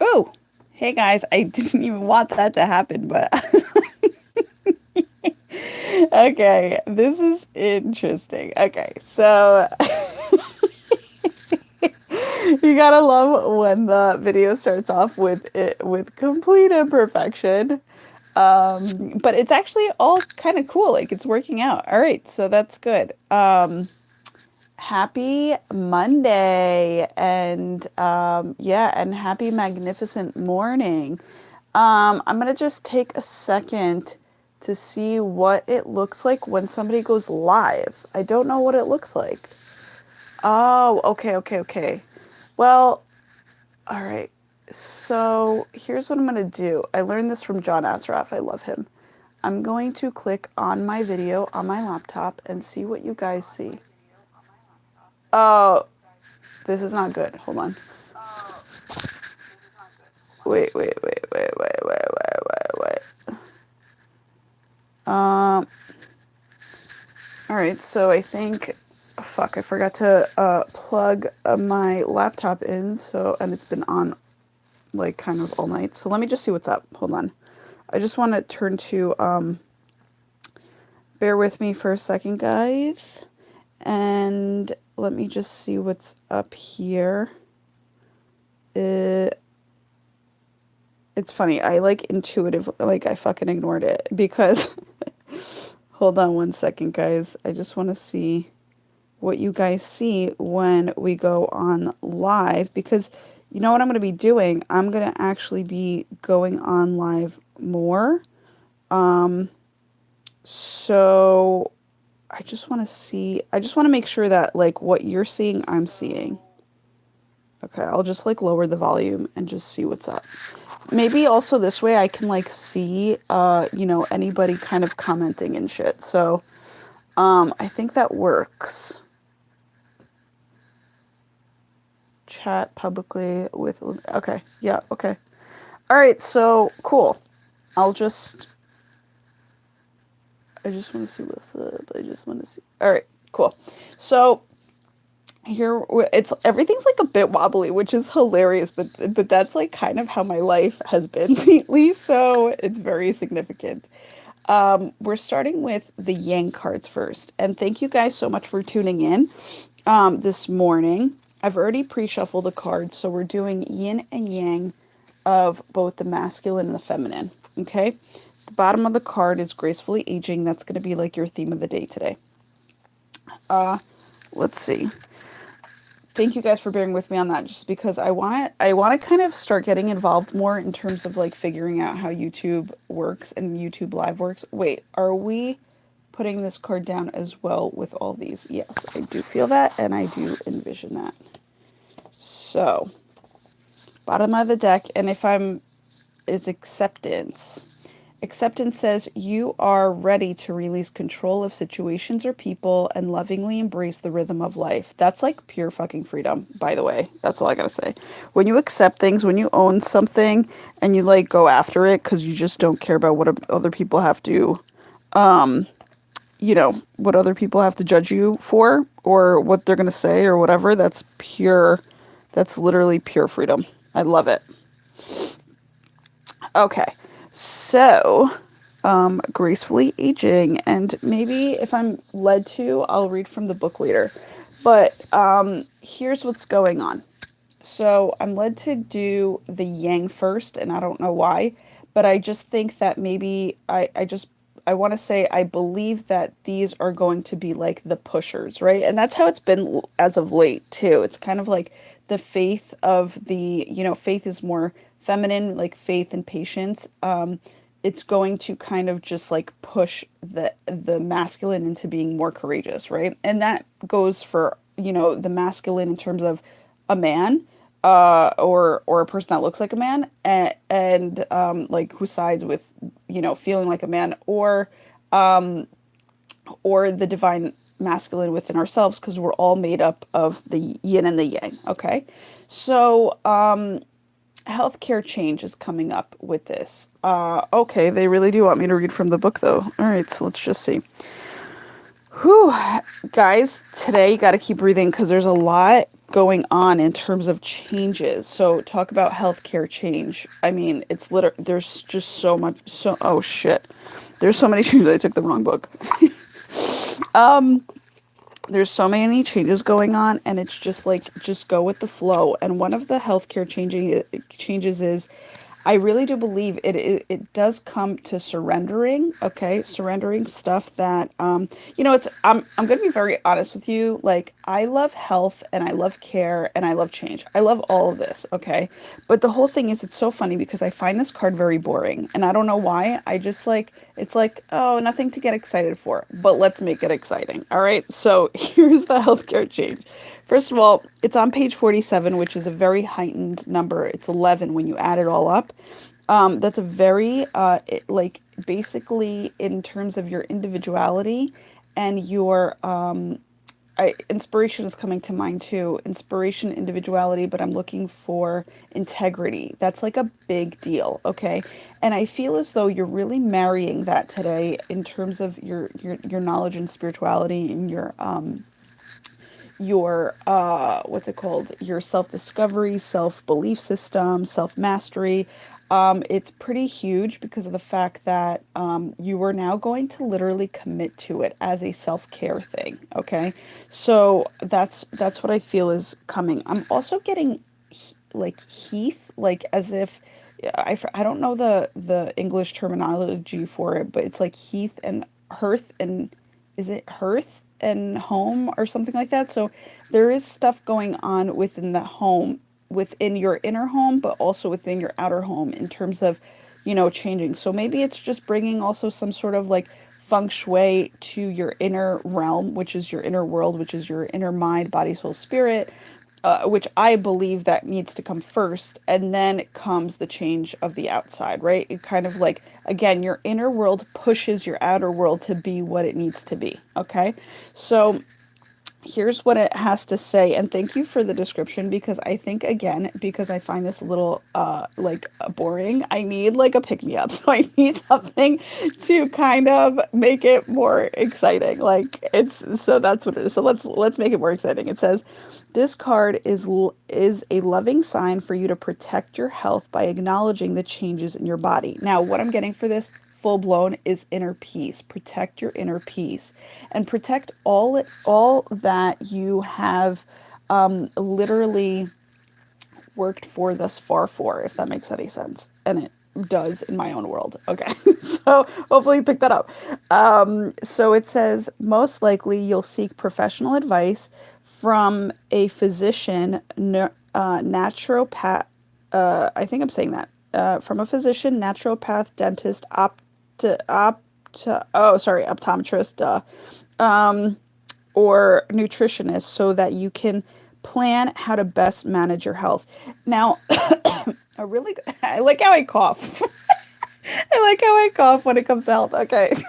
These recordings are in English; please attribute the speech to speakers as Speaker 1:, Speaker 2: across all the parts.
Speaker 1: Oh, hey guys, I didn't even want that to happen, but okay, this is interesting. Okay, so you gotta love when the video starts off with it with complete imperfection. But it's actually all kind of cool. Like it's working out. All right, so that's good. Happy Monday, and yeah, and happy magnificent morning. I'm gonna just take a second to see what it looks like when somebody goes live. I don't know what it looks like. Oh, okay. Well, all right. So here's what I'm gonna do. I learned this from John Asraf. I love him. I'm going to click on my video on my laptop and see what you guys see. Oh, this is not good. Hold on. Wait. All right, so I think, fuck, I forgot to plug my laptop in, so, and it's been on like kind of all night. So let me just see what's up. Hold on. I just want to turn to, bear with me for a second, guys. And let me just see what's up here. It's funny. I like intuitive, like I fucking ignored it because hold on one second, guys. I just want to see what you guys see when we go on live because you know what I'm going to be doing? I'm going to actually be going on live more. So I just want to make sure that like what you're seeing, I'm seeing. Okay, I'll just like lower the volume and just see what's up. Maybe also this way I can like see, anybody kind of commenting and shit. So, I think that works. Chat publicly with, okay, yeah, okay. All right, so cool. I just want to see what's up. All right, cool. So here it's everything's like a bit wobbly, which is hilarious, but that's like kind of how my life has been lately, so it's very significant. We're starting with the Yang cards first, and thank you guys so much for tuning in this morning. I've already pre-shuffled the cards, so we're doing Yin and Yang of both the masculine and the feminine. Okay, the bottom of the card is gracefully aging. That's going to be like your theme of the day today. Let's see. Thank you guys for bearing with me on that, just because I want to kind of start getting involved more in terms of like figuring out how YouTube works and YouTube Live works. Wait, are we putting this card down as well with all these? Yes, I do feel that, and I do envision that. So, bottom of the deck, and is acceptance. Acceptance says you are ready to release control of situations or people and lovingly embrace the rhythm of life. That's like pure fucking freedom, by the way. That's all I gotta say. When you accept things, when you own something and you like go after it because you just don't care about what other people have to, what other people have to judge you for or what they're gonna say or whatever, that's literally pure freedom. I love it. Okay. So, gracefully aging, and maybe if I'm led to, I'll read from the book later. But here's what's going on. So I'm led to do the Yang first, and I don't know why, but I just think that maybe I want to say I believe that these are going to be like the pushers, right? And that's how it's been as of late too. It's kind of like the faith of faith is more feminine, like faith and patience. It's going to kind of just like push the masculine into being more courageous, right? And that goes for, the masculine in terms of a man, or a person that looks like a man, and like who sides with, feeling like a man, or the divine masculine within ourselves, because we're all made up of the yin and the yang. Okay, so healthcare change is coming up with this. Okay, they really do want me to read from the book though. All right, so let's just see. Whew, guys, today you got to keep breathing because there's a lot going on in terms of changes. So talk about healthcare change. I mean, it's literally, there's just so much, so, oh shit. There's so many changes. I took the wrong book. um, there's so many changes going on, and it's just like, just go with the flow. And one of the healthcare changing changes is, I really do believe it does come to surrendering, okay? Surrendering stuff that it's I'm going to be very honest with you. Like, I love health and I love care and I love change. I love all of this, okay? But the whole thing is, it's so funny because I find this card very boring, and I don't know why. I just like, it's like, oh, nothing to get excited for, but let's make it exciting. All right? So, here's the healthcare change. First of all, it's on page 47, which is a very heightened number. It's 11 when you add it all up. That's a very, like, basically in terms of your individuality and your, inspiration is coming to mind too. Inspiration, individuality, but I'm looking for integrity. That's like a big deal, okay? And I feel as though you're really marrying that today in terms of your knowledge and spirituality and your what's it called, your self-discovery, self-belief system, self-mastery. It's pretty huge because of the fact that you are now going to literally commit to it as a self-care thing. Okay, so that's what I feel is coming. I'm also getting like heath, like as if I don't know the English terminology for it, but it's like heath and hearth, and is it hearth and home or something like that? So there is stuff going on within the home, within your inner home, but also within your outer home in terms of, changing. So maybe it's just bringing also some sort of like feng shui to your inner realm, which is your inner world, which is your inner mind, body, soul, spirit, which I believe that needs to come first, and then comes the change of the outside, right? It kind of like, again, your inner world pushes your outer world to be what it needs to be, okay? So here's what it has to say, and thank you for the description, because I think, again, because I find this a little boring, I need like a pick me up. So I need something to kind of make it more exciting. Like, it's, so that's what it is. So let's make it more exciting. It says, this card is a loving sign for you to protect your health by acknowledging the changes in your body. Now, what I'm getting for this full blown is inner peace. Protect your inner peace and protect all that you have literally worked for thus far for, if that makes any sense. And it does in my own world. Okay. So hopefully you picked that up. So it says, most likely you'll seek professional advice from a physician, naturopath, I think I'm saying that, from a physician, naturopath, dentist, optometrist, or nutritionist, so that you can plan how to best manage your health. Now, I like how I cough. I like how I cough when it comes to health. Okay.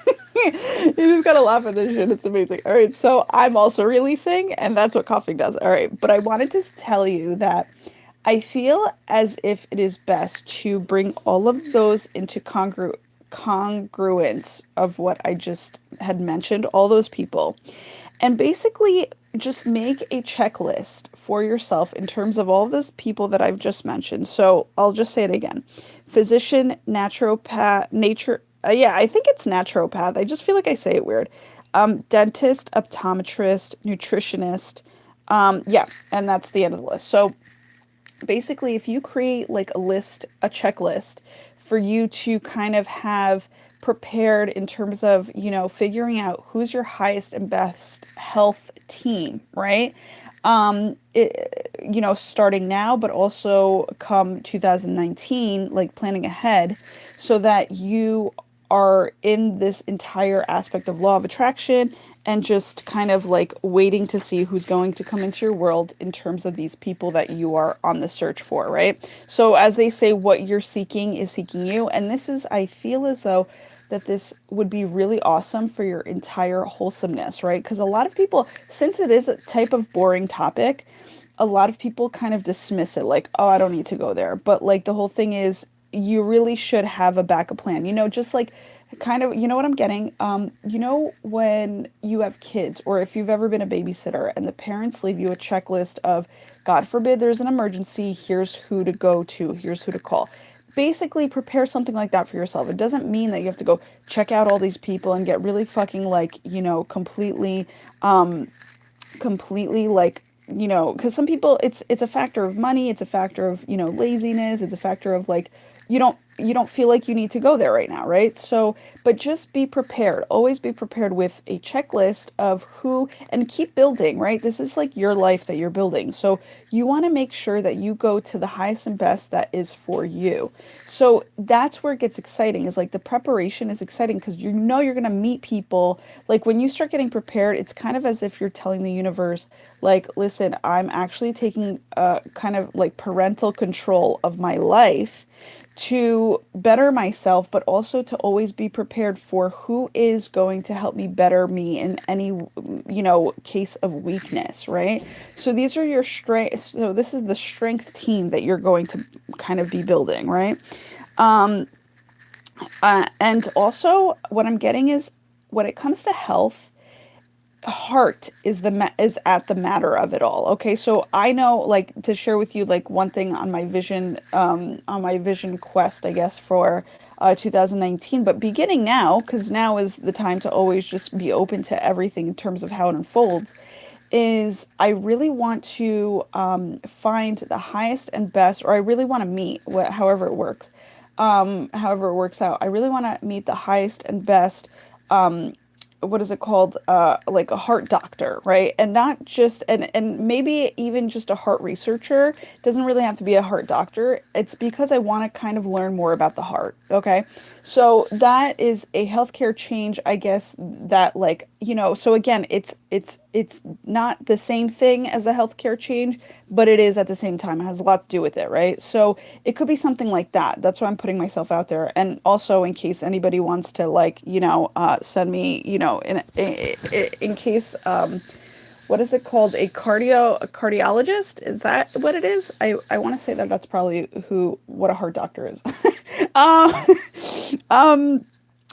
Speaker 1: You just gotta laugh at this shit. It's amazing. All right. So I'm also releasing, and that's what coughing does. All right. But I wanted to tell you that I feel as if it is best to bring all of those into congruence of what I just had mentioned, all those people, and basically just make a checklist for yourself in terms of all those people that I've just mentioned. So I'll just say it again: physician, naturopath, yeah, I think it's naturopath. I just feel like I say it weird. Dentist, optometrist, nutritionist. Yeah, and that's the end of the list. So basically, if you create like a checklist for you to kind of have prepared in terms of, figuring out who's your highest and best health team, right? Starting now, but also come 2019, like planning ahead, so that you are in this entire aspect of law of attraction and just kind of like waiting to see who's going to come into your world in terms of these people that you are on the search for, right? So as they say, what you're seeking is seeking you. And this is, I feel as though that this would be really awesome for your entire wholesomeness, right? Because a lot of people, since it is a type of boring topic, a lot of people kind of dismiss it like, oh, I don't need to go there. But like the whole thing is, you really should have a backup plan. Just like kind of, you know what I'm getting? You know, when you have kids, or if you've ever been a babysitter and the parents leave you a checklist of, God forbid there's an emergency, here's who to go to, here's who to call. Basically, prepare something like that for yourself. It doesn't mean that you have to go check out all these people and get really fucking like, completely like, because some people, it's a factor of money, it's a factor of, laziness, it's a factor of like, you don't feel like you need to go there right now, right? So, but just be prepared, always be prepared with a checklist of who, and keep building, right? This is like your life that you're building, so you want to make sure that you go to the highest and best that is for you. So that's where it gets exciting, is like the preparation is exciting because you're going to meet people. Like when you start getting prepared, it's kind of as if you're telling the universe, like, listen, I'm actually taking kind of like parental control of my life to better myself, but also to always be prepared for who is going to help me better me in any, case of weakness, right? So these are your strengths. So this is the strength team that you're going to kind of be building, right? Um, and also, what I'm getting is, when it comes to health, heart is is at the matter of it all. Okay, so I know, like, to share with you like one thing on my vision quest, I guess, for 2019, but beginning now, because now is the time to always just be open to everything in terms of how it unfolds, is I really want to find the highest and best, or I really want to meet, however it works, however it works out. I really want to meet the highest and best, what is it called, like a heart doctor, right? And not just, and maybe even just a heart researcher. It doesn't really have to be a heart doctor. It's because I want to kind of learn more about the heart. Okay, so that is a healthcare change, I guess, that, like, so again, it's not the same thing as a healthcare change, but it is at the same time. It has a lot to do with it, right? So it could be something like that. That's why I'm putting myself out there. And also, in case anybody wants to, like, send me, in case, what is it called? A cardiologist? Is that what it is? I want to say that that's probably what a heart doctor is. um, um,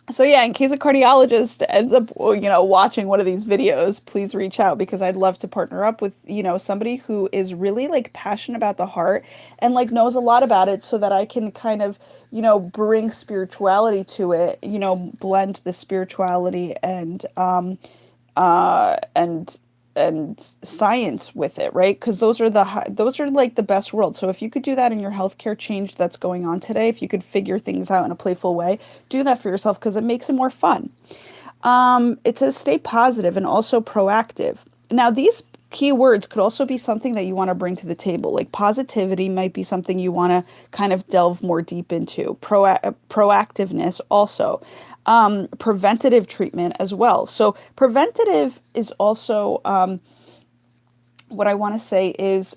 Speaker 1: so yeah, in case a cardiologist ends up, watching one of these videos, please reach out, because I'd love to partner up with, somebody who is really like passionate about the heart and like knows a lot about it, so that I can kind of, bring spirituality to it, blend the spirituality and science with it, right? Because those are like the best world. So if you could do that in your healthcare change that's going on today, if you could figure things out in a playful way, do that for yourself, because it makes it more fun. It says stay positive and also proactive. Now, these keywords could also be something that you want to bring to the table. Like positivity might be something you want to kind of delve more deep into. Proactiveness also. Preventative treatment as well. So preventative is also, what I want to say is,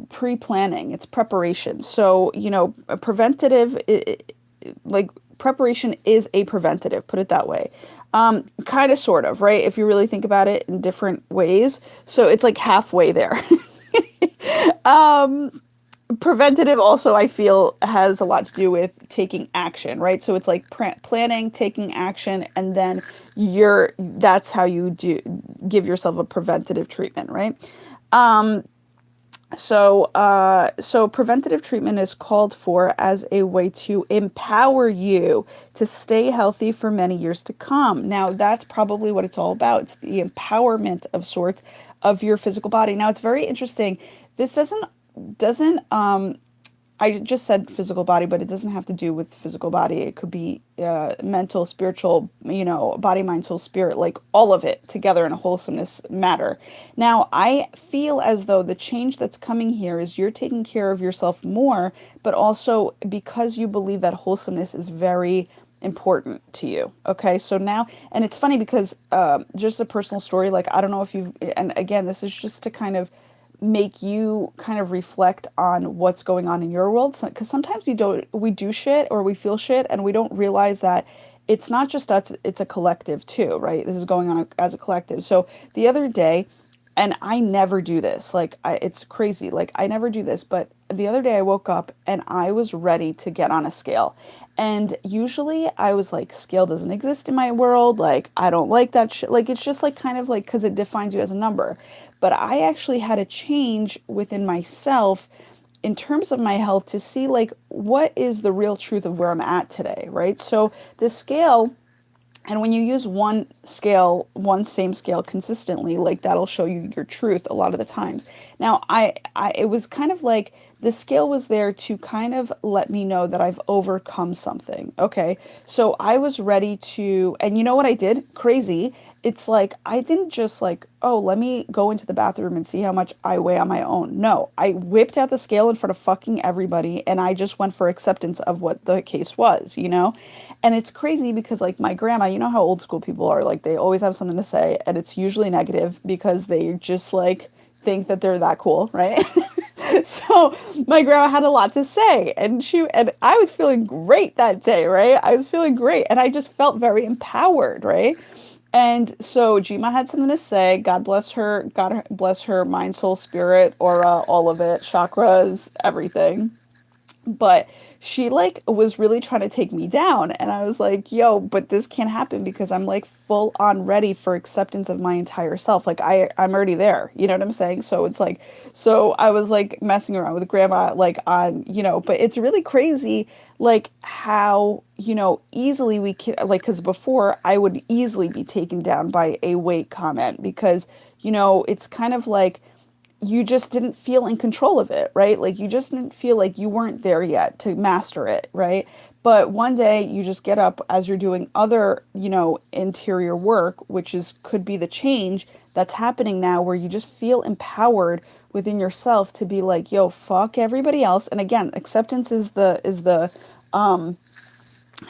Speaker 1: pre-planning. It's preparation. So, a preventative, like preparation is a preventative, put it that way. Kind of, sort of, right? If you really think about it in different ways. So it's like halfway there. um, Preventative also, I feel, has a lot to do with taking action, right? So it's like planning, taking action, and then that's how you give yourself a preventative treatment, right? Um, so preventative treatment is called for as a way to empower you to stay healthy for many years to come. Now, that's probably what it's all about. It's the empowerment of sorts of your physical body. Now, it's very interesting. This doesn't I just said physical body, but it doesn't have to do with physical body. It could be mental, spiritual, body, mind, soul, spirit, like all of it together in a wholesomeness matter. Now, I feel as though the change that's coming here is you're taking care of yourself more, but also because you believe that wholesomeness is very important to you. Okay, so now, and it's funny because just a personal story, like, I don't know if you've, and again, this is just to kind of make you kind of reflect on what's going on in your world, because sometimes we do shit, or we feel shit, and we don't realize that it's not just us, it's a collective too, right? This is going on as a collective. So the other day, and I never do this, like, it's crazy, like, I never do this, but the other day I woke up and I was ready to get on a scale. And usually I was like, scale doesn't exist in my world. Like, I don't like that shit. Like, it's just like kind of like, because it defines you as a number. But I actually had a change within myself in terms of my health to see like what is the real truth of where I'm at today, right? So the scale, and when you use one scale, one same scale consistently, like that'll show you your truth a lot of the times. Now, it was kind of like the scale was there to kind of let me know that I've overcome something. Okay. So I was ready to, and you know what I did? Crazy. It's like, I didn't just like, oh, let me go into the bathroom and see how much I weigh on my own. No, I whipped out the scale in front of fucking everybody and I just went for acceptance of what the case was, you know? And it's crazy because like my grandma, you know how old school people are, like they always have something to say and it's usually negative because they just like think that they're that cool, right? So my grandma had a lot to say and I was feeling great that day, right? I was feeling great and I just felt very empowered, right? And so Jima had something to say. God bless her. God bless her mind, soul, spirit, aura, all of it, chakras, everything. But she like was really trying to take me down and I was like, yo, but this can't happen because I'm like full on ready for acceptance of my entire self. Like I'm already there, you know what I'm saying? So it's like, so I was like messing around with grandma like on, you know, but it's really crazy like how, you know, easily we can like, because before I would easily be taken down by a weight comment because, you know, it's kind of like you just didn't feel in control of it, right? Like you just didn't feel like you weren't there yet to master it, right? But one day you just get up as you're doing other, you know, interior work, which is could be the change that's happening now where you just feel empowered within yourself to be like, yo, fuck everybody else. And again, acceptance is the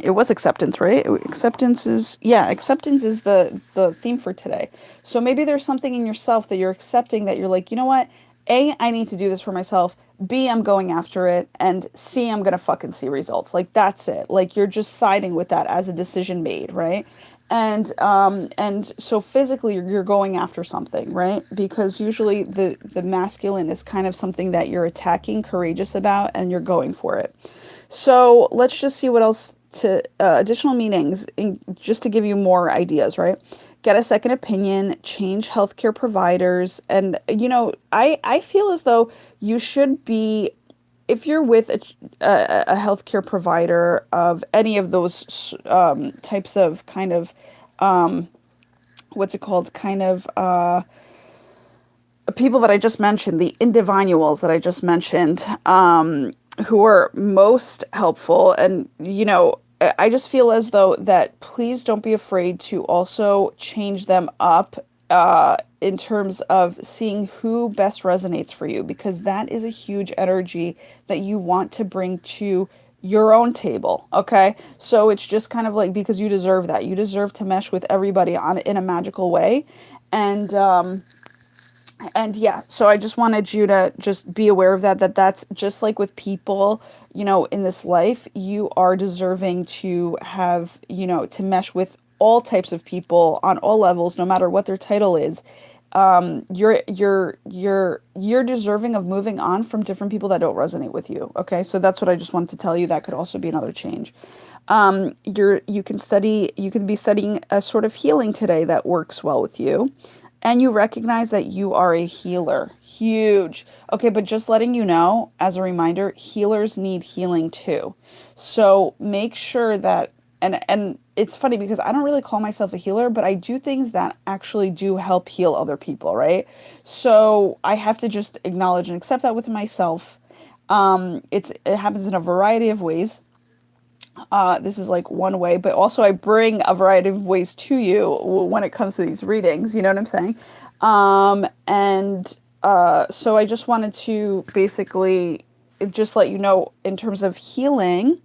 Speaker 1: it was acceptance, right? Acceptance is the theme for today. So maybe there's something in yourself that you're accepting that you're like, you know what? A, I need to do this for myself. B, I'm going after it, and C, I'm gonna fucking see results. Like that's it. Like you're just siding with that as a decision made, right? And so physically you're going after something, right? Because usually the masculine is kind of something that you're attacking, courageous about, and you're going for it. So let's just see what else to additional meanings just to give you more ideas, right? Get a second opinion, change healthcare providers, and you know, I feel as though you should be if you're with a healthcare provider of any of those types of kind of what's it called, kind of people that I just mentioned, the individuals that I just mentioned, who are most helpful. And, you know, I just feel as though that please don't be afraid to also change them up in terms of seeing who best resonates for you, because that is a huge energy that you want to bring to your own table. Okay. So it's just kind of like, because you deserve that. You deserve to mesh with everybody on in a magical way. And, and yeah, so I just wanted you to just be aware of that, that's just like with people, you know, in this life, you are deserving to have, you know, to mesh with all types of people on all levels, no matter what their title is. You're deserving of moving on from different people that don't resonate with you. Okay, so that's what I just wanted to tell you. That could also be another change. You can be studying a sort of healing today that works well with you, and you recognize that you are a healer. Huge. Okay, but just letting you know, as a reminder, healers need healing too. So make sure that, and it's funny because I don't really call myself a healer, but I do things that actually do help heal other people, right? So I have to just acknowledge and accept that with myself. It happens in a variety of ways. This is like one way, but also I bring a variety of ways to you when it comes to these readings. You know what I'm saying? So I just wanted to basically just let you know in terms of healing,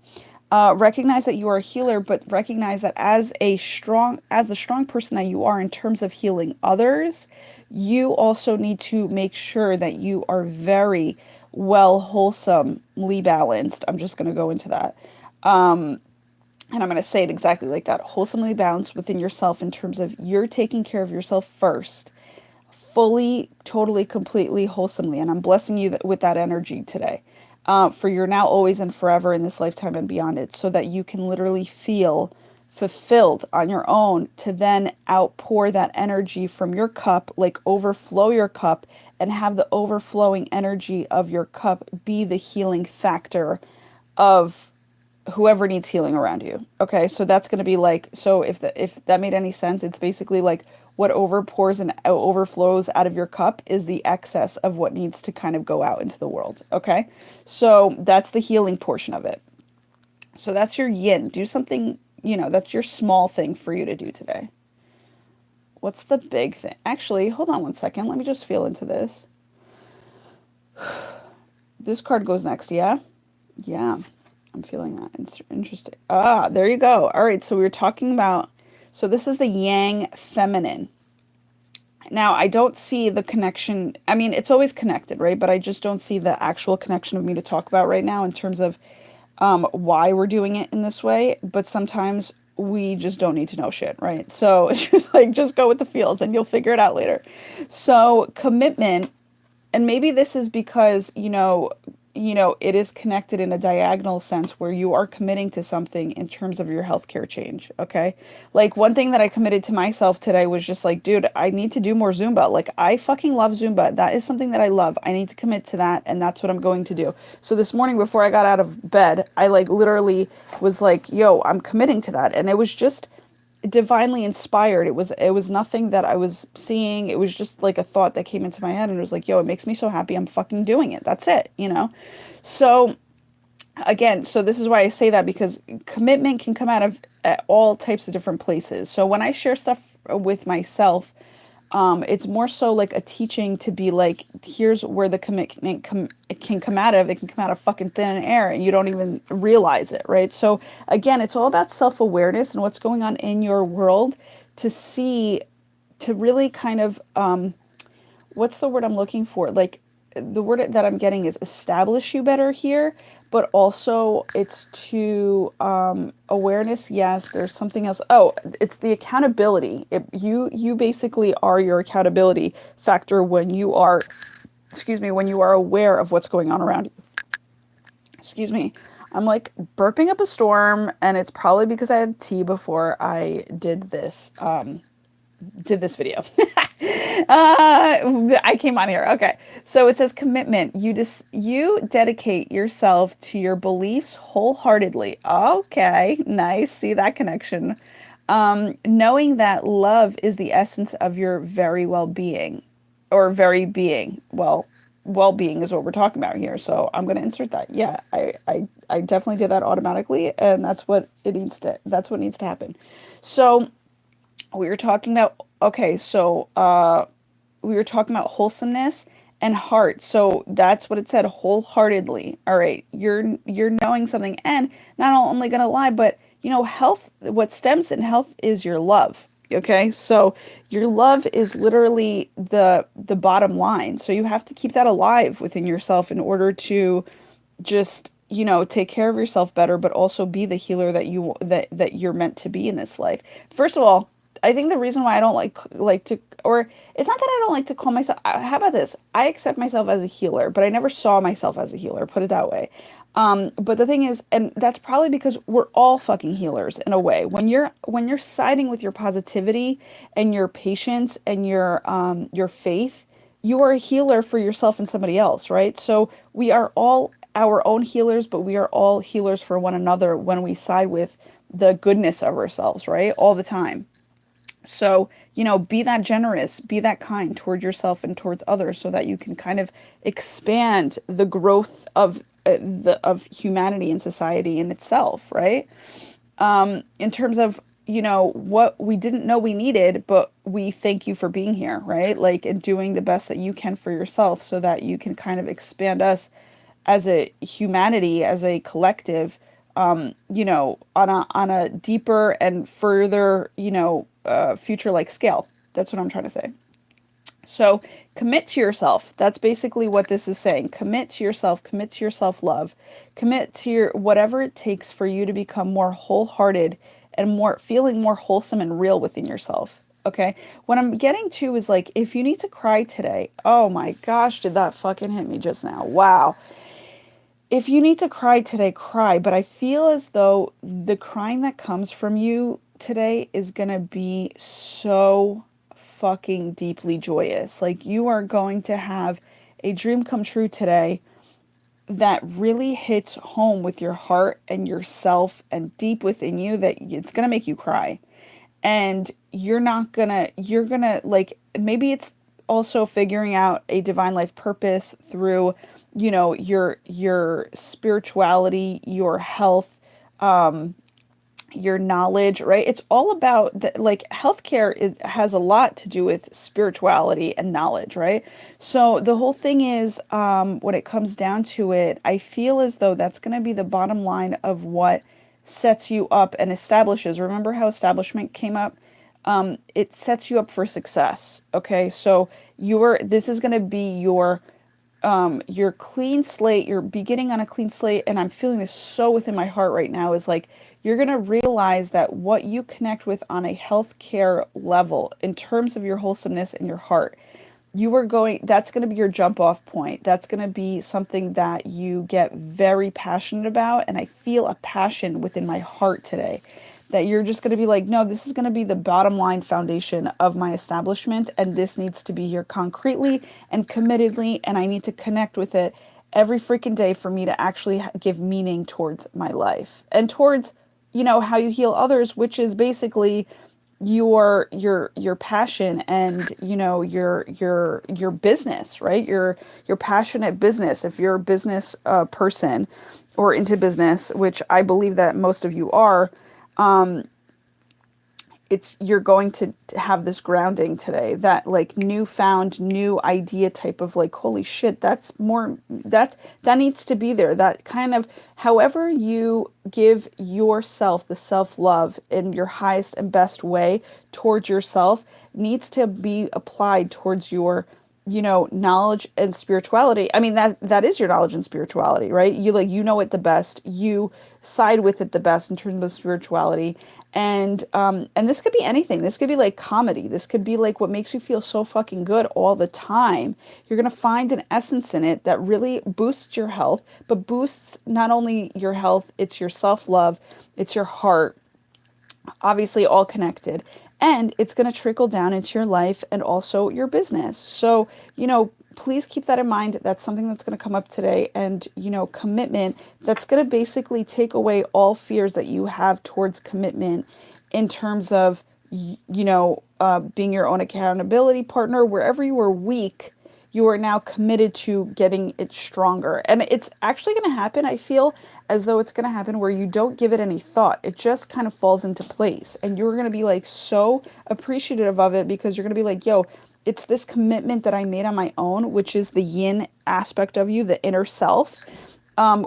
Speaker 1: recognize that you are a healer, but recognize that as the strong person that you are in terms of healing others, you also need to make sure that you are very well wholesomely balanced. I'm just going to go into that. And I'm going to say it exactly like that, wholesomely balanced within yourself in terms of you're taking care of yourself first, fully, totally, completely, wholesomely. And I'm blessing you with that energy today. for your now, always, and forever in this lifetime and beyond it, so that you can literally feel fulfilled on your own to then outpour that energy from your cup, like overflow your cup, and have the overflowing energy of your cup be the healing factor of whoever needs healing around you. Okay, so that's going to be like, so if that made any sense, it's basically like what overpours and overflows out of your cup is the excess of what needs to kind of go out into the world. Okay, so that's the healing portion of it. So that's your yin. Do something, that's your small thing for you to do today. What's the big thing? Actually, hold on one second. Let me just feel into this. This card goes next, yeah? Yeah. I'm feeling that. It's interesting. Ah, there you go. All right, so we were talking about, so this is the yang feminine. Now, I don't see the connection. I mean, it's always connected, right? But I just don't see the actual connection of me to talk about right now in terms of why we're doing it in this way. But sometimes we just don't need to know shit, right? So it's just like, just go with the feels and you'll figure it out later. So commitment, and maybe this is because, it is connected in a diagonal sense where you are committing to something in terms of your healthcare change. Okay. Like one thing that I committed to myself today was just like, dude, I need to do more Zumba. Like I fucking love Zumba. That is something that I love. I need to commit to that. And that's what I'm going to do. So this morning before I got out of bed, I like literally was like, yo, I'm committing to that. And it was just divinely inspired. It was nothing that I was seeing. It was just like a thought that came into my head and it was like, yo, it makes me so happy. I'm fucking doing it. That's it. So again, so this is why I say that, because commitment can come out of all types of different places. So when I share stuff with myself, it's more so like a teaching to be like, here's where the commitment it can come out of. It can come out of fucking thin air and you don't even realize it, right? So again, it's all about self-awareness and what's going on in your world to see, to really kind of, what's the word I'm looking for? Like the word that I'm getting is establish you better here, but also it's to awareness. Yes, there's something else. Oh, it's the accountability. You basically are your accountability factor when you are, when you are aware of what's going on around you. Excuse me. I'm like burping up a storm, and it's probably because I had tea before I did this video. I came on here. Okay. So it says commitment. You dedicate yourself to your beliefs wholeheartedly. Okay. Nice. See that connection. Knowing that love is the essence of your very well-being, or very being. Well-being is what we're talking about here. So I'm going to insert that. Yeah, I definitely did that automatically, and that's what needs to happen. So we were talking about, okay, so we were talking about wholesomeness and heart. So that's what it said, wholeheartedly. All right, you're knowing something, and not only gonna lie, but health. What stems in health is your love. Okay, so your love is literally the bottom line. So you have to keep that alive within yourself in order to just take care of yourself better, but also be the healer that you're meant to be in this life. First of all, I think the reason why I don't like to, or it's not that I don't like to call myself, how about this? I accept myself as a healer, but I never saw myself as a healer, put it that way. But the thing is, and that's probably because we're all fucking healers in a way. When you're siding with your positivity and your patience and your faith, you are a healer for yourself and somebody else, right? So we are all our own healers, but we are all healers for one another when we side with the goodness of ourselves, right? All the time. So, be that generous, be that kind toward yourself and towards others, so that you can kind of expand the growth of of humanity and society in itself, right? In terms of, what we didn't know we needed, but we thank you for being here, right? Like, and doing the best that you can for yourself so that you can kind of expand us as a humanity, as a collective, on a deeper and further, future like scale. That's what I'm trying to say. So commit to yourself. That's basically what this is saying. Commit to yourself, commit to your self-love, commit to your whatever it takes for you to become more wholehearted and more feeling more wholesome and real within yourself. Okay. What I'm getting to is like, if you need to cry today, oh my gosh, did that fucking hit me just now? Wow. if you need to cry today, cry. But I feel as though the crying that comes from you today is going to be so fucking deeply joyous. Like you are going to have a dream come true today that really hits home with your heart and yourself and deep within you that it's going to make you cry. And you're gonna like, maybe it's also figuring out a divine life purpose through, your spirituality, your health, your knowledge, right? It's all about that. Like healthcare has a lot to do with spirituality and knowledge, right? So the whole thing is, when it comes down to it, I feel as though that's going to be the bottom line of what sets you up and establishes. Remember how establishment came up? It sets you up for success. Okay, so this is going to be your clean slate. You're beginning on a clean slate, and I'm feeling this so within my heart right now, is like you're going to realize that what you connect with on a healthcare level in terms of your wholesomeness and your heart, that's going to be your jump off point. That's going to be something that you get very passionate about, and I feel a passion within my heart today that you're just going to be like, no, this is going to be the bottom line foundation of my establishment, and this needs to be here concretely and committedly, and I need to connect with it every freaking day for me to actually give meaning towards my life and towards, how you heal others, which is basically your passion and, your business, right? Your passionate business. If you're a business person or into business, which I believe that most of you are, you're going to have this grounding today, that like newfound new idea type of like, holy shit, that needs to be there. That kind of, however you give yourself the self-love in your highest and best way towards yourself needs to be applied towards your, knowledge and spirituality. I mean, that is your knowledge and spirituality, right? You know it the best. You side with it the best in terms of spirituality. And this could be anything. This could be like comedy. This could be like what makes you feel so fucking good all the time. You're going to find an essence in it that really boosts your health, but boosts not only your health, it's your self-love, it's your heart, obviously all connected. And it's going to trickle down into your life and also your business. So, please keep that in mind. That's something that's going to come up today. And, commitment, that's going to basically take away all fears that you have towards commitment in terms of, being your own accountability partner. Wherever you were weak, you are now committed to getting it stronger. And it's actually going to happen, I feel, as though it's going to happen where you don't give it any thought. It just kind of falls into place. And you're going to be like so appreciative of it because you're going to be like, yo, it's this commitment that I made on my own, which is the yin aspect of you, the inner self.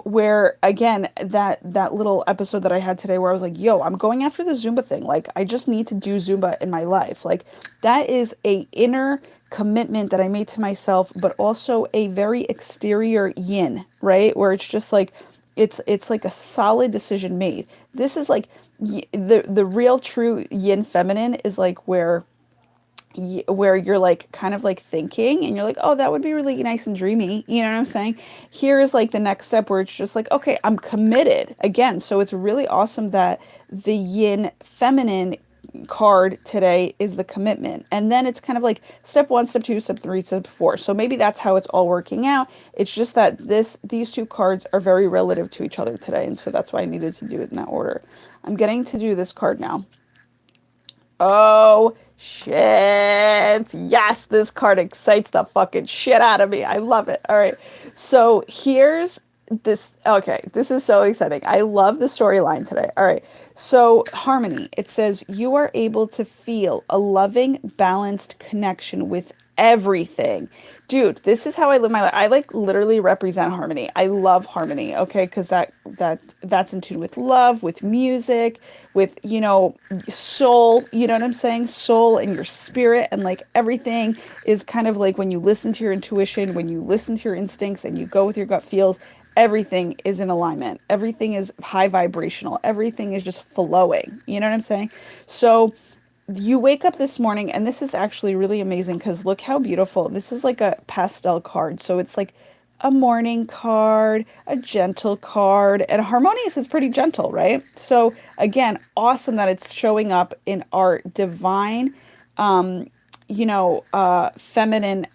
Speaker 1: Where again, that little episode that I had today where I was like, yo, I'm going after the Zumba thing. Like, I just need to do Zumba in my life. Like, that is a inner commitment that I made to myself, but also a very exterior yin, right? Where it's just like, it's like a solid decision made. This is like the real true yin feminine is like where you're like kind of like thinking and you're like, oh, that would be really nice and dreamy. You know what I'm saying? Here is like the next step where it's just like, okay, I'm committed again. So it's really awesome that the yin feminine card today is the commitment. And then it's kind of like step 1, step 2, step 3, step 4. So maybe that's how it's all working out. It's just that these two cards are very relative to each other today. And so that's why I needed to do it in that order. I'm getting to do this card now. Oh, shit. Yes, this card excites the fucking shit out of me. I love it. All right. So here's this. Okay, this is so exciting. I love the storyline today. All right. So, harmony. It says, you are able to feel a loving, balanced connection with everything. Dude, this is how I live my life. I like literally represent harmony. I love harmony, okay? Because that's in tune with love, with music, with, soul, you know what I'm saying? Soul and your spirit, and like everything is kind of like when you listen to your intuition, when you listen to your instincts and you go with your gut feels, everything is in alignment. Everything is high vibrational. Everything is just flowing. You know what I'm saying? So you wake up this morning, and this is actually really amazing because look how beautiful. This is like a pastel card. So it's like a mourning card, a gentle card, and harmonious is pretty gentle, right? So again, awesome that it's showing up in our divine, um, feminine,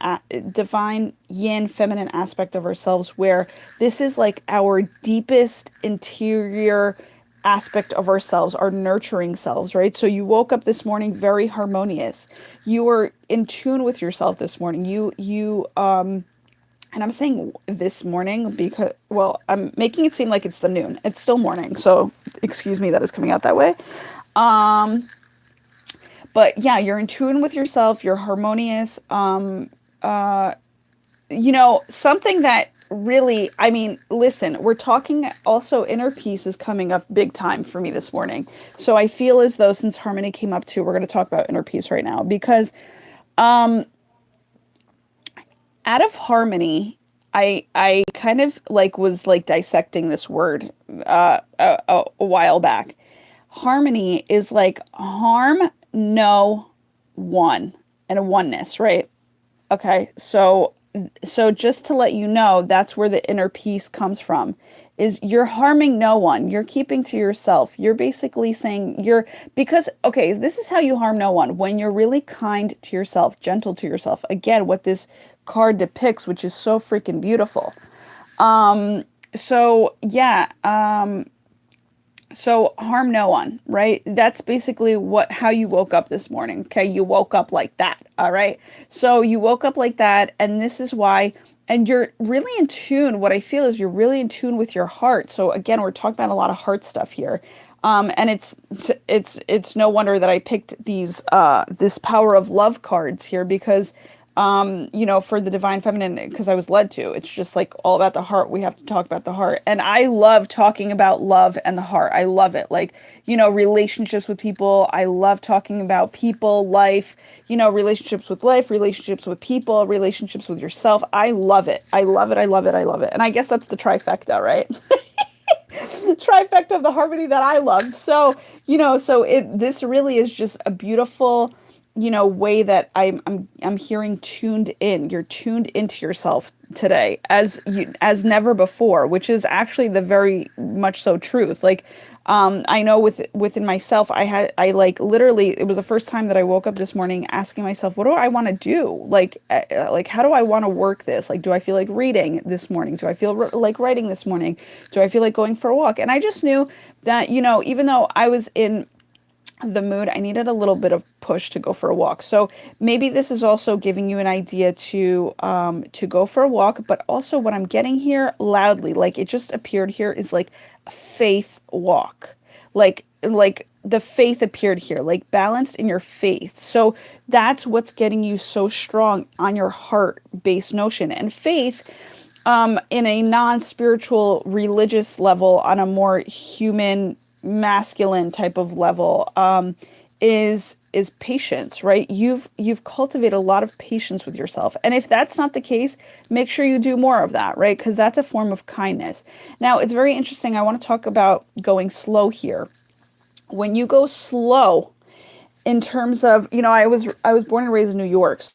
Speaker 1: divine yin feminine aspect of ourselves, where this is like our deepest interior aspect of ourselves, our nurturing selves, right? So you woke up this morning very harmonious. You were in tune with yourself this morning. And I'm saying this morning because, well, I'm making it seem like it's the noon. It's still morning, so excuse me that is coming out that way. Um, but yeah, you're in tune with yourself. You're harmonious. Something that really, I mean, listen, we're talking also inner peace is coming up big time for me this morning. So I feel as though since harmony came up too, we're going to talk about inner peace right now because um, out of harmony, I kind of like was like dissecting this word a while back. Harmony is like harm no one and a oneness, right? Okay, so just to let you know, that's where the inner peace comes from. Is you're harming no one. You're keeping to yourself. You're basically saying you're because okay, this is how you harm no one. When you're really kind to yourself, gentle to yourself. Again, what this card depicts, which is so freaking beautiful. Um so yeah, so harm no one, right? That's basically what how you woke up this morning. Okay, you woke up like that. All right. So you woke up like that, and this is why. And you're really in tune. What I feel is you're really in tune with your heart. So again, we're talking about a lot of heart stuff here, and it's no wonder that I picked these this power of love cards here because for the divine feminine, because I was led to. It's just like all about the heart. We have to talk about the heart. And I love talking about love and the heart. I love it. Like, relationships with people. I love talking about people, life, relationships with life, relationships with people, relationships with yourself. I love it. I love it. I love it. I love it. And I guess that's the trifecta, right? Trifecta of the harmony that I love. So, this really is just a beautiful way that I'm hearing tuned in. You're tuned into yourself today as never before, which is actually the very much so truth. Like I know within myself, I like literally it was the first time that I woke up this morning asking myself, what do I want to do? Like how do I want to work this? Like, do I feel like reading this morning? Do I feel like writing this morning? Do I feel like going for a walk? And I just knew that, even though I was in the mood, I needed a little bit of push to go for a walk. So maybe this is also giving you an idea to go for a walk, but also what I'm getting here loudly, like it just appeared here, is like a faith walk. Like the faith appeared here, like balanced in your faith. So that's what's getting you so strong on your heart based notion. And faith in a non-spiritual religious level, on a more human masculine type of level, is patience, right? You've cultivated a lot of patience with yourself. And if that's not the case, make sure you do more of that, right? Because that's a form of kindness. Now, it's very interesting. I want to talk about going slow here. When you go slow, in terms of, I was born and raised in New York, so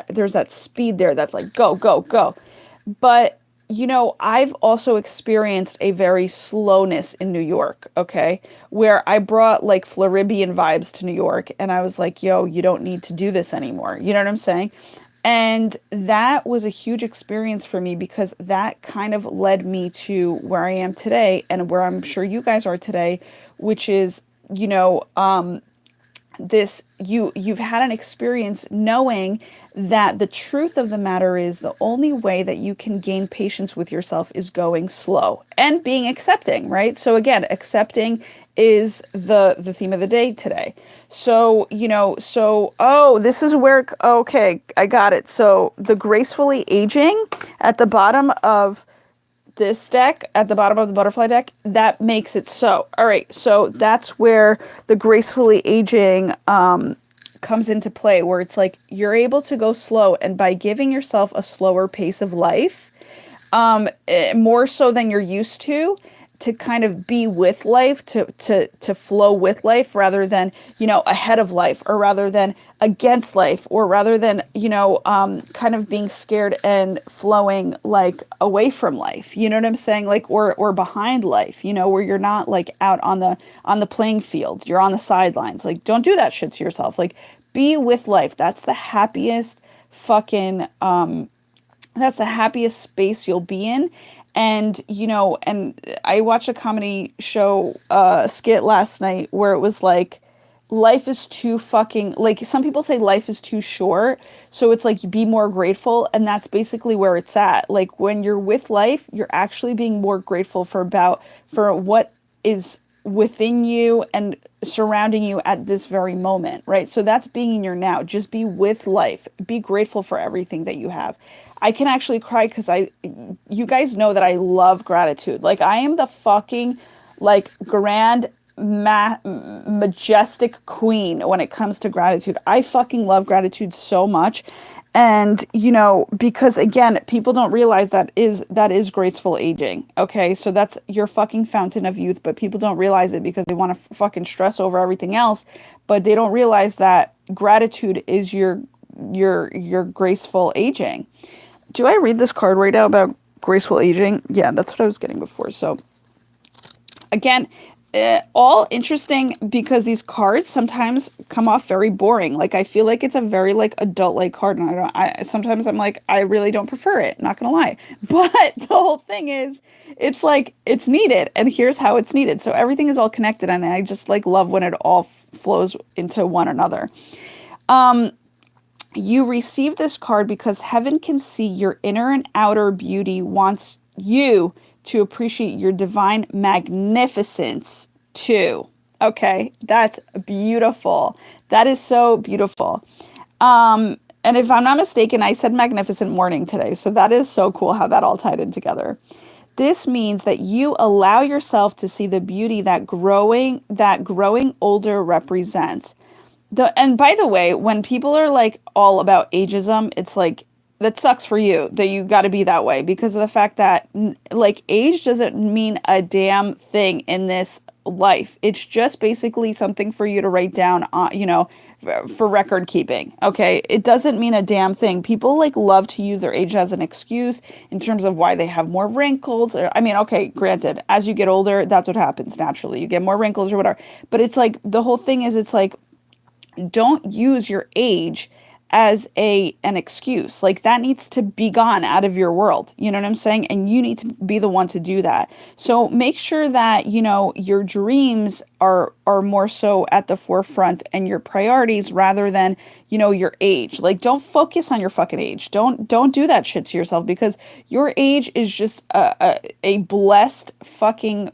Speaker 1: there's that speed there that's like go, go, go. But I've also experienced a very slowness in New York, okay, where I brought like Floridian vibes to New York, and I was like, yo, you don't need to do this anymore. You know what I'm saying? And that was a huge experience for me because that kind of led me to where I am today and where I'm sure you guys are today, which is, you've had an experience knowing that the truth of the matter is the only way that you can gain patience with yourself is going slow and being accepting, right? So again, accepting is the theme of the day today. So, oh, this is where, okay, I got it. So the gracefully aging at the bottom of this deck, at the bottom of the butterfly deck, that makes it so. All right, so that's where the gracefully aging comes into play, where it's like you're able to go slow, and by giving yourself a slower pace of life, more so than you're used to, to kind of be with life, to flow with life rather than, ahead of life, or rather than against life, or rather than, kind of being scared and flowing like away from life. You know what I'm saying? Like, or behind life, where you're not like out on the playing field, you're on the sidelines. Like, don't do that shit to yourself. Like, be with life. That's the happiest fucking, that's the happiest space you'll be in. And I watched a comedy show skit last night where it was like, life is too fucking, like, some people say life is too short, so it's like, be more grateful. And that's basically where it's at. Like, when you're with life, you're actually being more grateful for what is within you and surrounding you at this very moment, right? So that's being in your now. Just be with life. Be grateful for everything that you have. I can actually cry because you guys know that I love gratitude. Like, I am the fucking, like, grand, majestic queen when it comes to gratitude. I fucking love gratitude so much. And, because again, people don't realize that is graceful aging. Okay. So that's your fucking fountain of youth, but people don't realize it because they want to fucking stress over everything else. But they don't realize that gratitude is your graceful aging. Do I read this card right now about graceful aging? Yeah, that's what I was getting before. So again, all interesting because these cards sometimes come off very boring. Like, I feel like it's a very like adult-like card, and sometimes I'm like, I really don't prefer it, not gonna lie. But the whole thing is, it's like, it's needed, and here's how it's needed. So everything is all connected, and I just like love when it all flows into one another. You receive this card because heaven can see your inner and outer beauty, wants you to appreciate your divine magnificence too. Okay, that's beautiful. That is so beautiful. And if I'm not mistaken, I said magnificent morning today. So that is so cool how that all tied in together. This means that you allow yourself to see the beauty that growing older represents. And by the way, when people are like all about ageism, it's like, that sucks for you that you got to be that way, because of the fact that like, age doesn't mean a damn thing in this life. It's just basically something for you to write down, for record keeping. Okay. It doesn't mean a damn thing. People like love to use their age as an excuse in terms of why they have more wrinkles. Okay, granted, as you get older, that's what happens naturally. You get more wrinkles or whatever. But it's like, the whole thing is, it's like, don't use your age as an excuse. Like, that needs to be gone out of your world. You know what I'm saying? And you need to be the one to do that. So make sure that, your dreams are more so at the forefront, and your priorities, rather than, your age. Like, don't focus on your fucking age. Don't do that shit to yourself, because your age is just a blessed fucking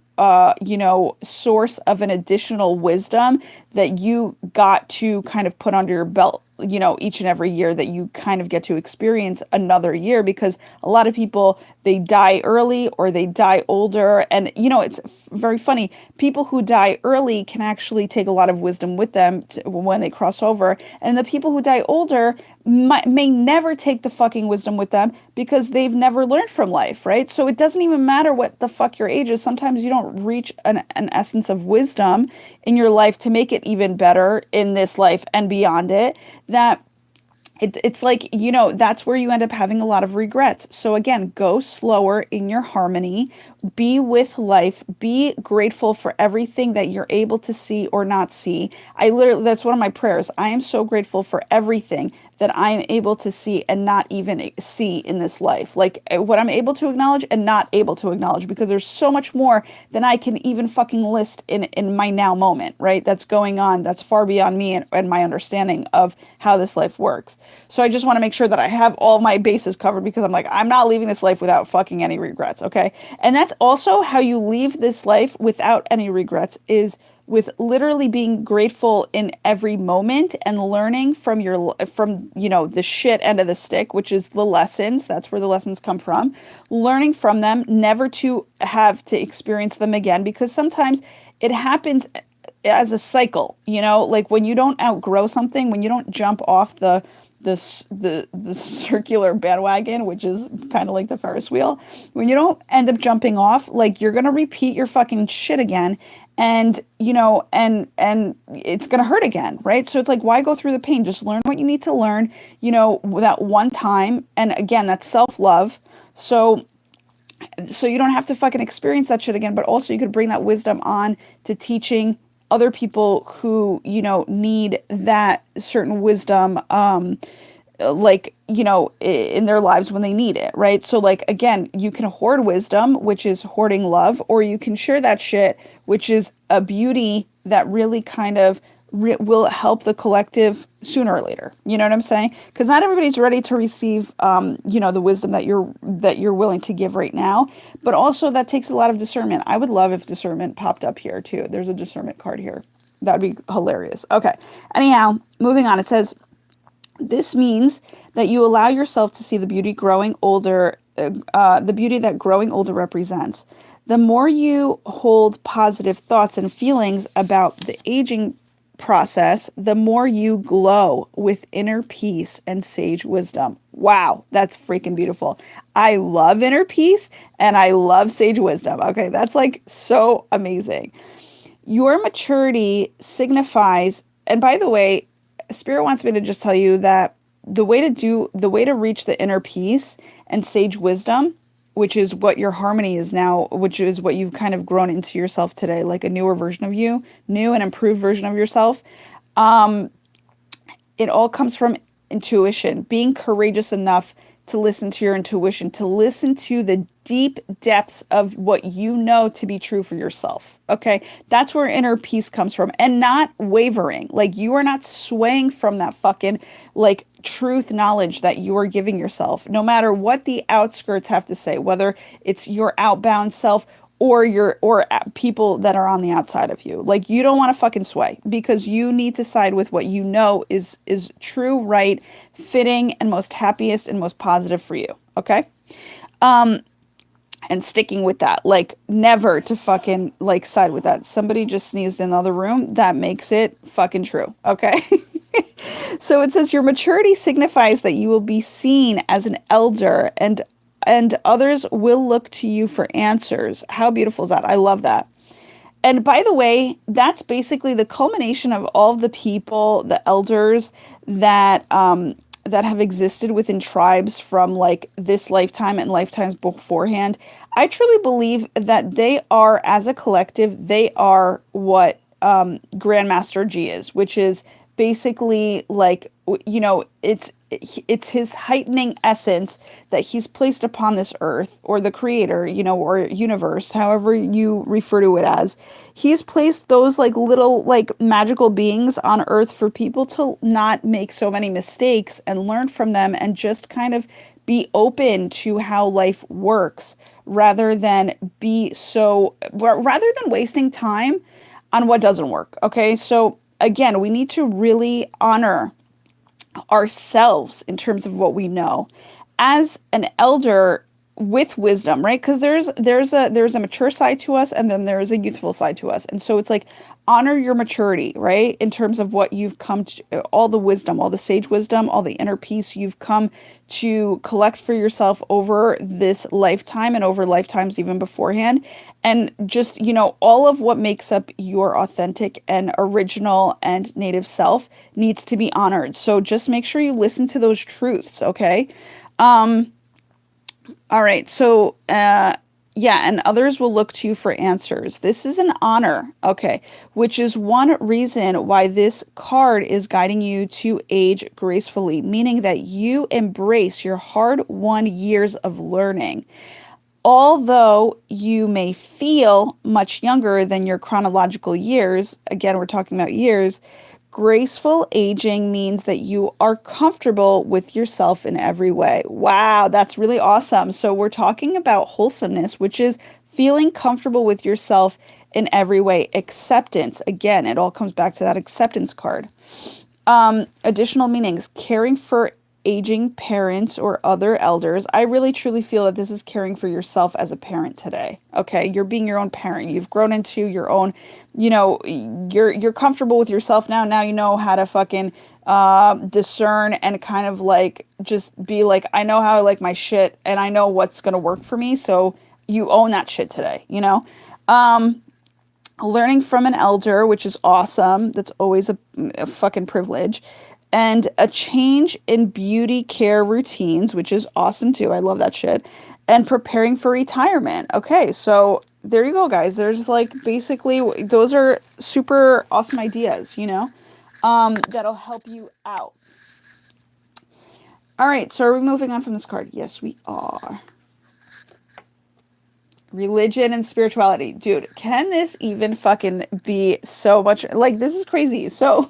Speaker 1: source of an additional wisdom that you got to kind of put under your belt, each and every year, that you kind of get to experience another year. Because a lot of people, they die early or they die older. And, it's very funny. People who die early can actually take a lot of wisdom with them when they cross over. And the people who die older may never take the fucking wisdom with them, because they've never learned from life, right? So it doesn't even matter what the fuck your age is. Sometimes you don't reach an essence of wisdom in your life to make it even better in this life and beyond it, that it's like, that's where you end up having a lot of regrets. So again, go slower in your harmony, be with life, be grateful for everything that you're able to see or not see. That's one of my prayers. I am so grateful for everything that I'm able to see and not even see in this life. Like, what I'm able to acknowledge and not able to acknowledge, because there's so much more than I can even fucking list in my now moment, right? That's going on, that's far beyond me and my understanding of how this life works. So I just want to make sure that I have all my bases covered, because I'm like, I'm not leaving this life without fucking any regrets, okay? And that's also how you leave this life without any regrets, is with literally being grateful in every moment and learning from the shit end of the stick, which is the lessons. That's where the lessons come from. Learning from them, never to have to experience them again, because sometimes it happens as a cycle, like when you don't outgrow something, when you don't jump off the the circular bandwagon, which is kind of like the Ferris wheel, when you don't end up jumping off, like you're gonna repeat your fucking shit again, and and it's gonna hurt again, right? So it's like, why go through the pain? Just learn what you need to learn, that one time, and again, that's self love. So you don't have to fucking experience that shit again, but also you could bring that wisdom on to teaching other people who, need that certain wisdom, in their lives when they need it, right? So like, again, you can hoard wisdom, which is hoarding love, or you can share that shit, which is a beauty that really kind of will help the collective sooner or later. You know what I'm saying? Because not everybody's ready to receive, the wisdom that you're willing to give right now. But also that takes a lot of discernment. I would love if discernment popped up here too. There's a discernment card here. That'd be hilarious. Okay. Anyhow, moving on. It says, this means that you allow yourself to see the beauty growing older, the beauty that growing older represents. The more you hold positive thoughts and feelings about the aging process, the more you glow with inner peace and sage wisdom. Wow, that's freaking beautiful. I love inner peace and I love sage wisdom. Okay, that's like so amazing. Your maturity signifies, and by the way, Spirit wants me to just tell you that the way to reach the inner peace and sage wisdom, which is what your harmony is now, which is what you've kind of grown into yourself today, like a newer version of you, new and improved version of yourself. It all comes from intuition, being courageous enough to listen to your intuition, to listen to the deep depths of what you know to be true for yourself. Okay. That's where inner peace comes from, and not wavering. Like, you are not swaying from that fucking like truth knowledge that you are giving yourself, no matter what the outskirts have to say, whether it's your outbound self or people that are on the outside of you. Like, you don't want to fucking sway, because you need to side with what you know is true, right, fitting, and most happiest and most positive for you. Okay. And sticking with that, like, never to fucking like side with that. Somebody just sneezed in the other room. That makes it fucking true. Okay. So it says your maturity signifies that you will be seen as an elder, and others will look to you for answers. How beautiful is that? I love that. And by the way, that's basically the culmination of all of the people, the elders that have existed within tribes from like this lifetime and lifetimes beforehand. I truly believe that they are, as a collective, they are what Grandmaster G is, which is basically like, it's his heightening essence that he's placed upon this earth, or the creator, or universe, however you refer to it as. He's placed those like little like magical beings on earth for people to not make so many mistakes and learn from them, and just kind of be open to how life works, rather than wasting time on what doesn't work. Okay. So again, we need to really honor ourselves in terms of what we know as an elder with wisdom, right? Because there's a mature side to us, and then there's a youthful side to us. And so it's like, honor your maturity, right? In terms of what you've come to, all the wisdom, all the sage wisdom, all the inner peace you've come to collect for yourself over this lifetime and over lifetimes even beforehand. And just, all of what makes up your authentic and original and native self needs to be honored. So just make sure you listen to those truths. Okay. All right. So, and others will look to you for answers. This is an honor, okay, which is one reason why this card is guiding you to age gracefully, meaning that you embrace your hard-won years of learning. Although you may feel much younger than your chronological years, again, we're talking about years, graceful aging means that you are comfortable with yourself in every way. Wow, that's really awesome. So we're talking about wholesomeness, which is feeling comfortable with yourself in every way. Acceptance. Again, it all comes back to that acceptance card. Additional meanings: caring for aging parents or other elders. I really truly feel that this is caring for yourself as a parent today. Okay, you're being your own parent. You've grown into your own, you're comfortable with yourself now. Now you know how to fucking discern and kind of like just be like, I know how I like my shit and I know what's going to work for me. So you own that shit today, you know? Learning from an elder, which is awesome. That's always a fucking privilege. And a change in beauty care routines, which is awesome too. I love that shit. And preparing for retirement. Okay, so there you go, guys. There's like basically those are super awesome ideas, you know, that'll help you out. All right, so are we moving on from this card? Yes, we are. Religion and spirituality. Dude, can this even fucking be so much? Like, this is crazy. So,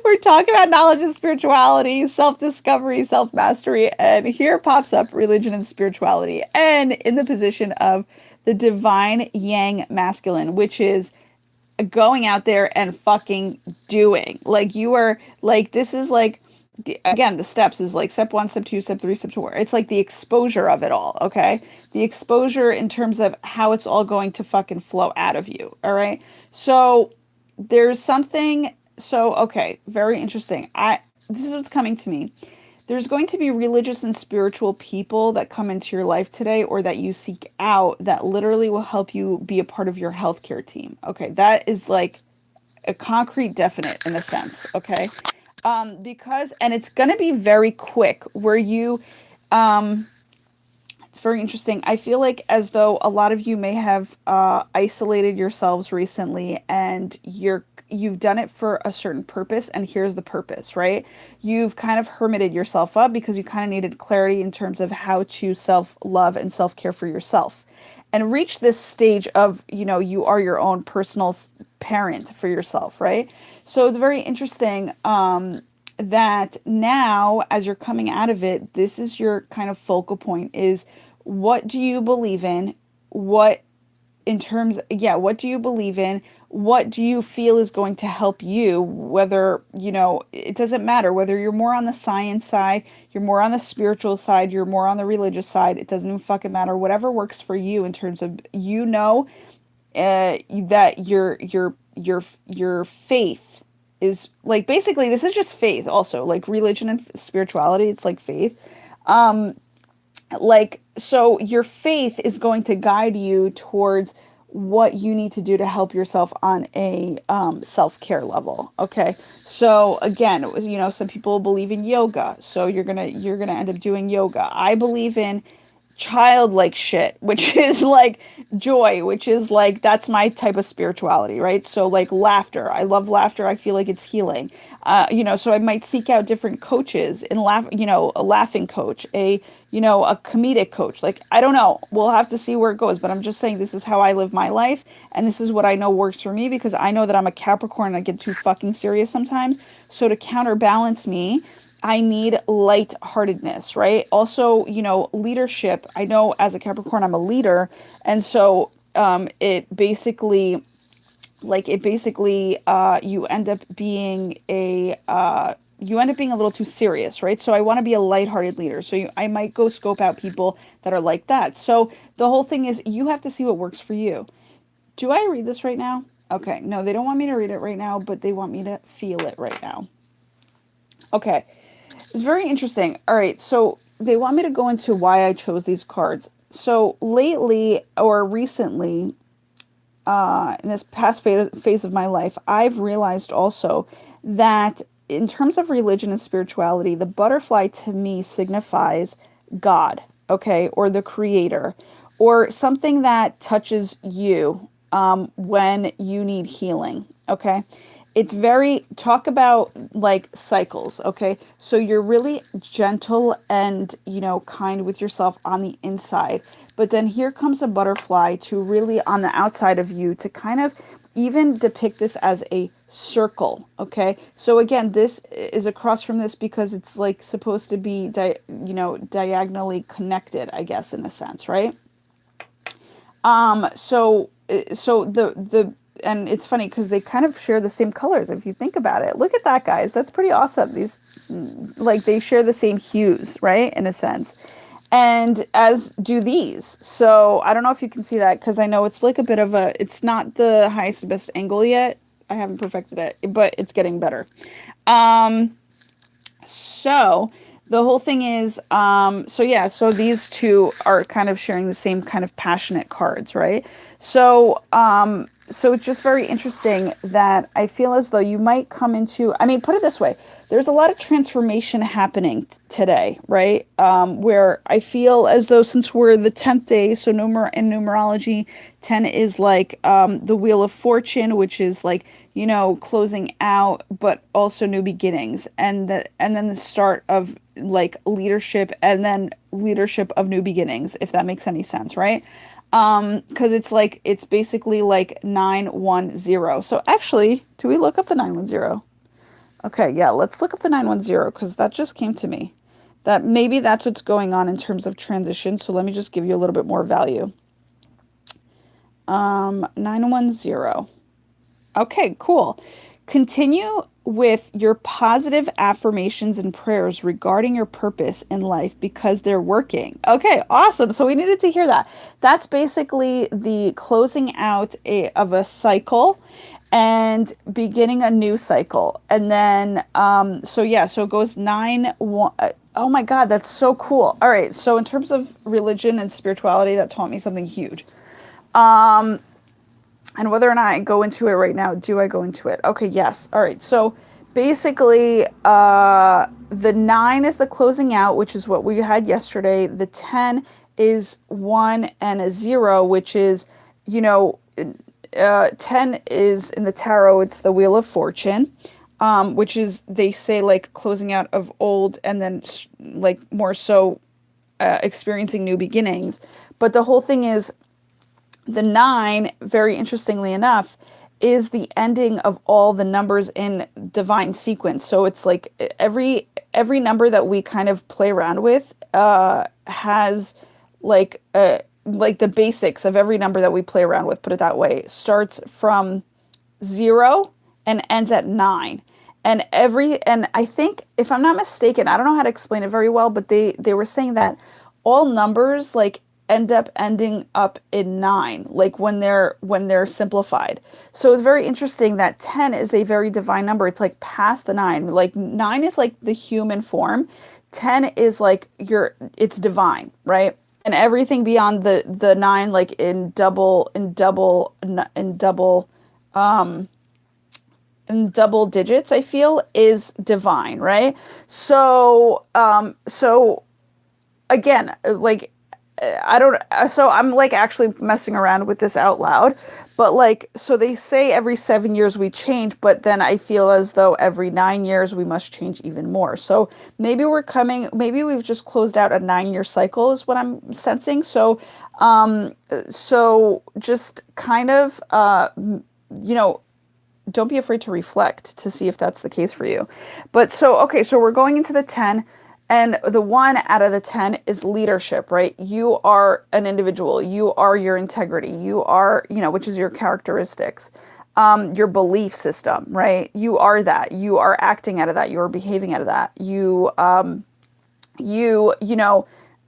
Speaker 1: we're talking about knowledge and spirituality, self-discovery, self-mastery, and here pops up religion and spirituality. And in the position of the divine yang masculine, which is going out there and fucking doing. Like, you are, like, this is like, again, the steps is like step 1, step 2, step 3, step 4. It's like the exposure of it all, okay? The exposure in terms of how it's all going to fucking flow out of you, all right? So there's something, so okay, very interesting. This is what's coming to me. There's going to be religious and spiritual people that come into your life today or that you seek out that literally will help you be a part of your healthcare team. Okay, that is like a concrete definite in a sense, okay? Because, and it's going to be very quick where you, it's very interesting. I feel like as though a lot of you may have isolated yourselves recently and you've done it for a certain purpose, and here's the purpose, right? You've kind of hermited yourself up because you kind of needed clarity in terms of how to self-love and self-care for yourself and reach this stage of, you know, you are your own personal parent for yourself, right? So it's very interesting that now, as you're coming out of it, this is your kind of focal point is what do you believe in? What in terms, yeah, what do you believe in? What do you feel is going to help you? Whether, you know, it doesn't matter whether you're more on the science side, you're more on the spiritual side, you're more on the religious side. It doesn't even fucking matter. Whatever works for you in terms of, you know, that your faith is like, basically this is just faith also, like religion and spirituality, it's like faith. Like, so your faith is going to guide you towards what you need to do to help yourself on a self-care level. Okay, so again, you know, some people believe in yoga, so you're gonna end up doing yoga. I believe in childlike shit, which is like joy, which is like, that's my type of spirituality, right? So like laughter, I love laughter, I feel like it's healing. You know, so I might seek out different coaches and you know, a laughing coach, you know, a comedic coach. Like, I don't know, we'll have to see where it goes, but I'm just saying this is how I live my life, and this is what I know works for me, because I know that I'm a Capricorn and I get too fucking serious sometimes. So to counterbalance me, I need lightheartedness, right? Also, you know, leadership. I know as a Capricorn, I'm a leader. And so it basically, you end up being a little too serious, right? So I want to be a lighthearted leader. So I might go scope out people that are like that. So the whole thing is, you have to see what works for you. Do I read this right now? Okay. No, they don't want me to read it right now, but they want me to feel it right now. Okay. It's very interesting. All right, so they want me to go into why I chose these cards. So lately or recently, in this past phase of my life, I've realized also that in terms of religion and spirituality, the butterfly to me signifies God, okay, or the creator, or something that touches you when you need healing, okay? It's very, talk about like cycles, okay? So you're really gentle and, you know, kind with yourself on the inside. But then here comes a butterfly to really on the outside of you to kind of even depict this as a circle, okay? So again, this is across from this because it's like supposed to be, diagonally connected, I guess, in a sense, right? So the and it's funny because they kind of share the same colors if you think about it. Look at that, guys. That's pretty awesome. These, like, they share the same hues, right? In a sense. And as do these. So I don't know if you can see that because I know it's like a bit of it's not the highest best angle yet. I haven't perfected it, but it's getting better. So the whole thing is, so yeah, so these two are kind of sharing the same kind of passionate cards, right? So it's just very interesting that I feel as though you might come into, I mean, put it this way, there's a lot of transformation happening today, right? Where I feel as though since we're the 10th day, so in numerology, 10 is like the Wheel of Fortune, which is like, closing out, but also new beginnings, and then the start of like leadership, and then leadership of new beginnings, if that makes any sense, right? Because it's basically like 910. So actually, do we look up the 910? Okay, yeah, let's look up the 910 because that just came to me. That maybe that's what's going on in terms of transition. So let me just give you a little bit more value. 910. Okay, cool. Continue with your positive affirmations and prayers regarding your purpose in life because they're working. Okay, awesome. So we needed to hear that. That's basically the closing out of a cycle and beginning a new cycle. And then, so yeah, so it goes 9-1. Oh my God, that's so cool. All right, so in terms of religion and spirituality, that taught me something huge. And whether or not I go into it right now, do I go into it? Okay, yes. All right. So basically, the 9 is the closing out, which is what we had yesterday. The 10 is 1 and a 0, which is, 10 is in the tarot, it's the Wheel of Fortune, which is, they say, like closing out of old and then like more so experiencing new beginnings. But the whole thing is, the 9, very interestingly enough, is the ending of all the numbers in divine sequence. So it's like every number that we kind of play around with has like the basics of every number that we play around with, put it that way, starts from 0 and ends at 9. And I think, if I'm not mistaken, I don't know how to explain it very well, but they were saying that all numbers like end up ending up in 9, like when they're simplified. So it's very interesting that 10 is a very divine number. It's like past the 9. Like 9 is like the human form. 10 is like it's divine, right? And everything beyond the 9, like in double digits, I feel, is divine, right? So again, like I don't, so I'm like actually messing around with this out loud, but like, so they say every 7 years we change, but then I feel as though every 9 years we must change even more. So maybe we've just closed out a 9-year cycle is what I'm sensing. So just kind of, don't be afraid to reflect to see if that's the case for you. But so, okay, so we're going into the 10. And the 1 out of the 10 is leadership, right? You are an individual. You are your integrity. You are, which is your characteristics, your belief system, right? You are that. You are acting out of that. You are behaving out of that.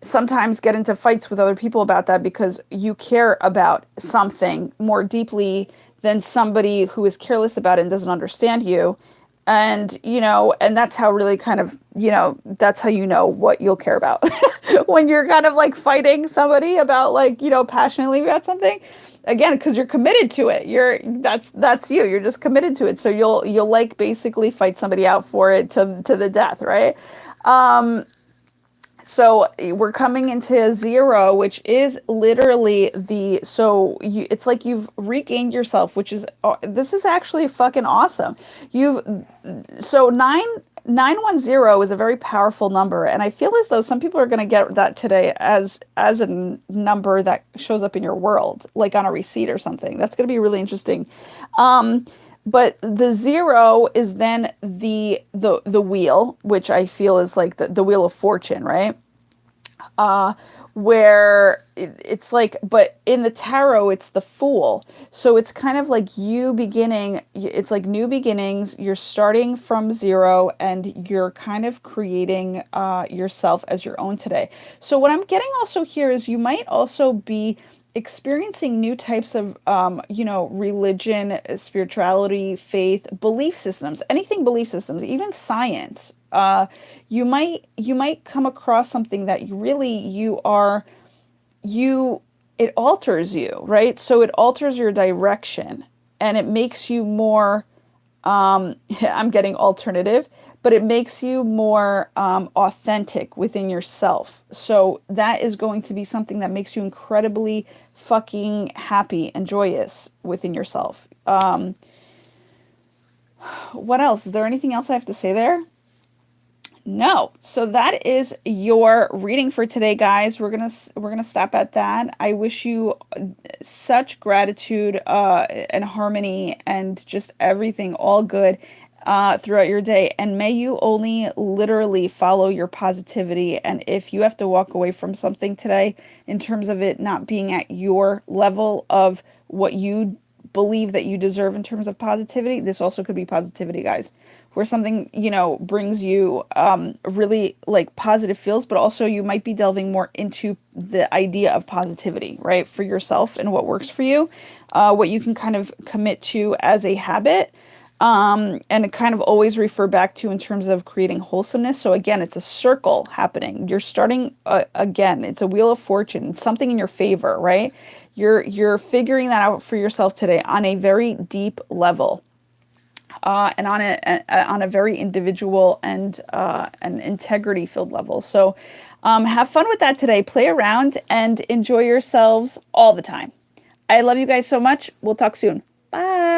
Speaker 1: Sometimes get into fights with other people about that because you care about something more deeply than somebody who is careless about it and doesn't understand you. And, and that's how really kind of, that's how what you'll care about when you're kind of like fighting somebody about like, passionately about something. Again, because you're committed to it. That's you. You're just committed to it. So you'll like basically fight somebody out for it to the death, right? So we're coming into 0, which is literally it's like you've regained yourself, which is, this is actually fucking awesome. So 910 is a very powerful number. And I feel as though some people are going to get that today as a number that shows up in your world, like on a receipt or something. That's going to be really interesting. But the 0 is then the wheel, which I feel is like the Wheel of Fortune, right? Where it's like, but in the tarot, it's the Fool. So it's kind of like you beginning, it's like new beginnings. You're starting from 0 and you're kind of creating yourself as your own today. So what I'm getting also here is you might also be experiencing new types of, religion, spirituality, faith, belief systems, anything belief systems, even science. You might come across something that you it alters you, right? So it alters your direction, and it makes you more, I'm getting alternative, but it makes you more authentic within yourself. So that is going to be something that makes you incredibly fucking happy and joyous within yourself. What else? Is there anything else I have to say there? No. So that is your reading for today, guys. We're gonna stop at that. I wish you such gratitude, and harmony, and just everything all good throughout your day. And may you only literally follow your positivity. And if you have to walk away from something today in terms of it not being at your level of what you believe that you deserve in terms of positivity, this also could be positivity, guys, where something, brings you really like positive feels, but also you might be delving more into the idea of positivity, right, for yourself and what works for you, what you can kind of commit to as a habit, and kind of always refer back to in terms of creating wholesomeness. So again, it's a circle happening. You're starting again. It's a wheel of fortune. It's something in your favor, right? You're figuring that out for yourself today on a very deep level, and on a very individual and an integrity filled level. So have fun with that today. Play around and enjoy yourselves all the time. I love you guys so much. We'll talk soon. Bye.